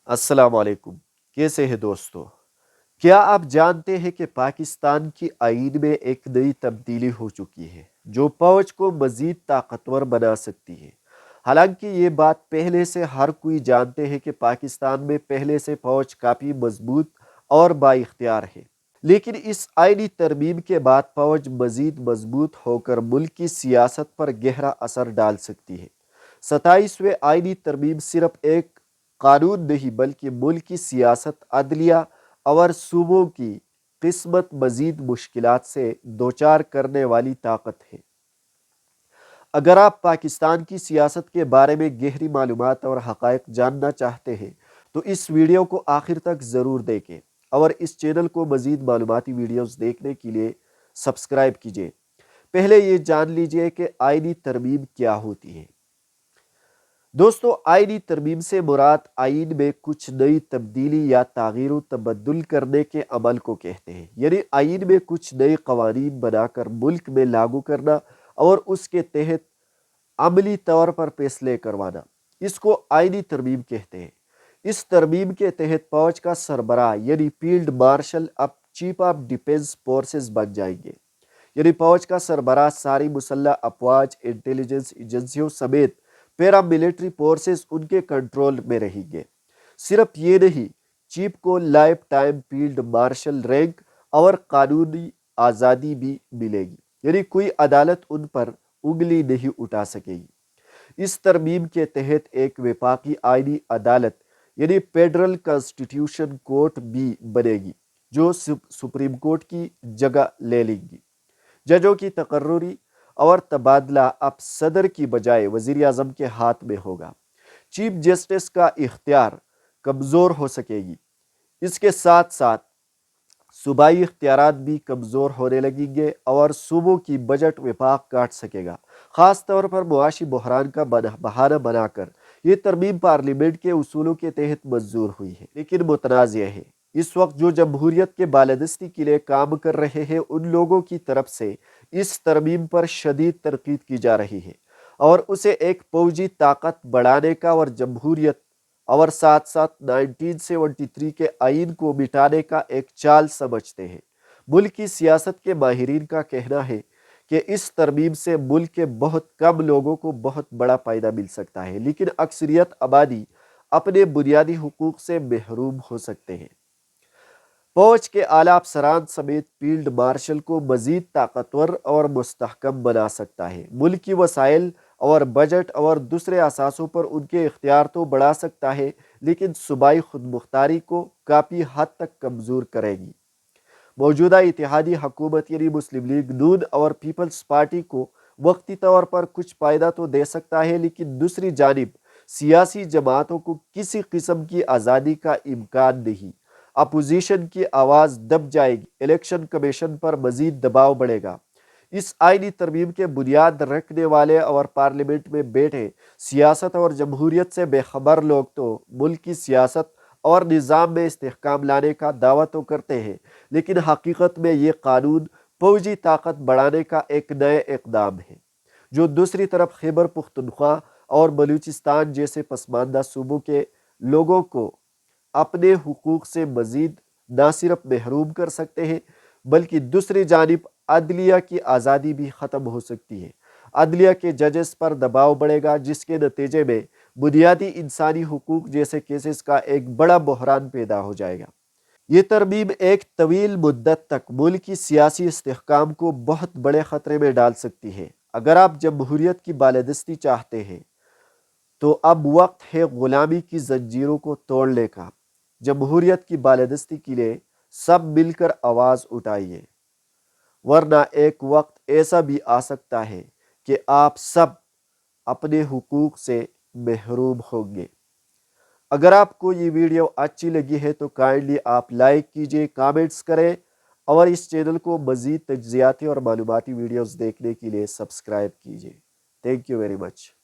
السلام علیکم، کیسے ہیں دوستو؟ کیا آپ جانتے ہیں کہ پاکستان کی آئین میں ایک نئی تبدیلی ہو چکی ہے جو فوج کو مزید طاقتور بنا سکتی ہے؟ حالانکہ یہ بات پہلے سے ہر کوئی جانتے ہیں کہ پاکستان میں پہلے سے فوج کافی مضبوط اور بااختیار ہے، لیکن اس آئینی ترمیم کے بعد فوج مزید مضبوط ہو کر ملک کی سیاست پر گہرا اثر ڈال سکتی ہے۔ 27ویں آئینی ترمیم صرف ایک قانون نہیں بلکہ ملک کی سیاست، عدلیہ اور صوبوں کی قسمت مزید مشکلات سے دوچار کرنے والی طاقت ہے۔ اگر آپ پاکستان کی سیاست کے بارے میں گہری معلومات اور حقائق جاننا چاہتے ہیں تو اس ویڈیو کو آخر تک ضرور دیکھیں اور اس چینل کو مزید معلوماتی ویڈیوز دیکھنے کے لیے سبسکرائب کیجیے۔ پہلے یہ جان لیجیے کہ آئینی ترمیم کیا ہوتی ہے۔ دوستو، آئینی ترمیم سے مراد آئین میں کچھ نئی تبدیلی یا تغیر و تبدل کرنے کے عمل کو کہتے ہیں، یعنی آئین میں کچھ نئے قوانین بنا کر ملک میں لاگو کرنا اور اس کے تحت عملی طور پر فیصلے کروانا، اس کو آئینی ترمیم کہتے ہیں۔ اس ترمیم کے تحت فوج کا سربراہ یعنی فیلڈ مارشل اب چیف آف ڈیفنس فورسز بن جائیں گے، یعنی فوج کا سربراہ ساری مسلح افواج، انٹیلیجنس ایجنسیوں سمیت پیرا ملٹری فورسز ان کے کنٹرول میں رہیں گے۔ صرف یہ نہیں، چیف کو life time field marshal rank اور قانونی آزادی بھی ملے گی، یعنی کوئی عدالت ان پر انگلی نہیں اٹھا سکے گی۔ اس ترمیم کے تحت ایک وفاقی آئینی عدالت یعنی فیڈرل کانسٹیٹیوشن کورٹ بھی بنے گی جو سپریم کورٹ کی جگہ لے لیں گی۔ ججوں کی تقرری اور تبادلہ اب صدر کی بجائے وزیر اعظم کے ہاتھ میں ہوگا۔ چیف جسٹس کا اختیار کمزور ہو سکے گی۔ اس کے ساتھ ساتھ صوبائی اختیارات بھی کمزور ہونے لگیں گے اور صوبوں کی بجٹ وفاق کاٹ سکے گا۔ خاص طور پر معاشی بحران کا بہانہ بنا کر یہ ترمیم پارلیمنٹ کے اصولوں کے تحت منظور ہوئی ہے، لیکن متنازع ہے۔ اس وقت جو جمہوریت کے بالادستی کے لیے کام کر رہے ہیں ان لوگوں کی طرف سے اس ترمیم پر شدید تنقید کی جا رہی ہے اور اسے ایک فوجی طاقت بڑھانے کا اور جمہوریت اور ساتھ ساتھ 1973 کے آئین کو مٹانے کا ایک چال سمجھتے ہیں۔ ملک کی سیاست کے ماہرین کا کہنا ہے کہ اس ترمیم سے ملک کے بہت کم لوگوں کو بہت بڑا فائدہ مل سکتا ہے، لیکن اکثریت آبادی اپنے بنیادی حقوق سے محروم ہو سکتے ہیں۔ فوج کے اعلیٰ افسران سمیت فیلڈ مارشل کو مزید طاقتور اور مستحکم بنا سکتا ہے۔ ملکی وسائل اور بجٹ اور دوسرے اثاثوں پر ان کے اختیار تو بڑھا سکتا ہے، لیکن صوبائی خود مختاری کو کافی حد تک کمزور کرے گی۔ موجودہ اتحادی حکومت یعنی مسلم لیگ نون اور پیپلز پارٹی کو وقتی طور پر کچھ فائدہ تو دے سکتا ہے، لیکن دوسری جانب سیاسی جماعتوں کو کسی قسم کی آزادی کا امکان نہیں۔ اپوزیشن کی آواز دب جائے گی، الیکشن کمیشن پر مزید دباؤ بڑھے گا۔ اس آئینی ترمیم کے بنیاد رکھنے والے اور پارلیمنٹ میں بیٹھے سیاست اور جمہوریت سے بے خبر لوگ تو ملک کی سیاست اور نظام میں استحکام لانے کا دعویٰ تو کرتے ہیں، لیکن حقیقت میں یہ قانون فوجی طاقت بڑھانے کا ایک نئے اقدام ہے جو دوسری طرف خیبر پختونخوا اور بلوچستان جیسے پسماندہ صوبوں کے لوگوں کو اپنے حقوق سے مزید نہ صرف محروم کر سکتے ہیں بلکہ دوسری جانب عدلیہ کی آزادی بھی ختم ہو سکتی ہے۔ عدلیہ کے ججز پر دباؤ بڑھے گا جس کے نتیجے میں بنیادی انسانی حقوق جیسے کیسز کا ایک بڑا بحران پیدا ہو جائے گا۔ یہ ترمیم ایک طویل مدت تک ملک کی سیاسی استحکام کو بہت بڑے خطرے میں ڈال سکتی ہے۔ اگر آپ جمہوریت کی بالادستی چاہتے ہیں تو اب وقت ہے غلامی کی زنجیروں کو توڑنے کا۔ جمہوریت کی بالادستی کے لیے سب مل کر آواز اٹھائیے، ورنہ ایک وقت ایسا بھی آ سکتا ہے کہ آپ سب اپنے حقوق سے محروم ہوں گے۔ اگر آپ کو یہ ویڈیو اچھی لگی ہے تو کائنڈلی آپ لائک کیجئے، کامنٹس کریں اور اس چینل کو مزید تجزیاتی اور معلوماتی ویڈیوز دیکھنے کے لیے سبسکرائب کیجئے۔ Thank you very much.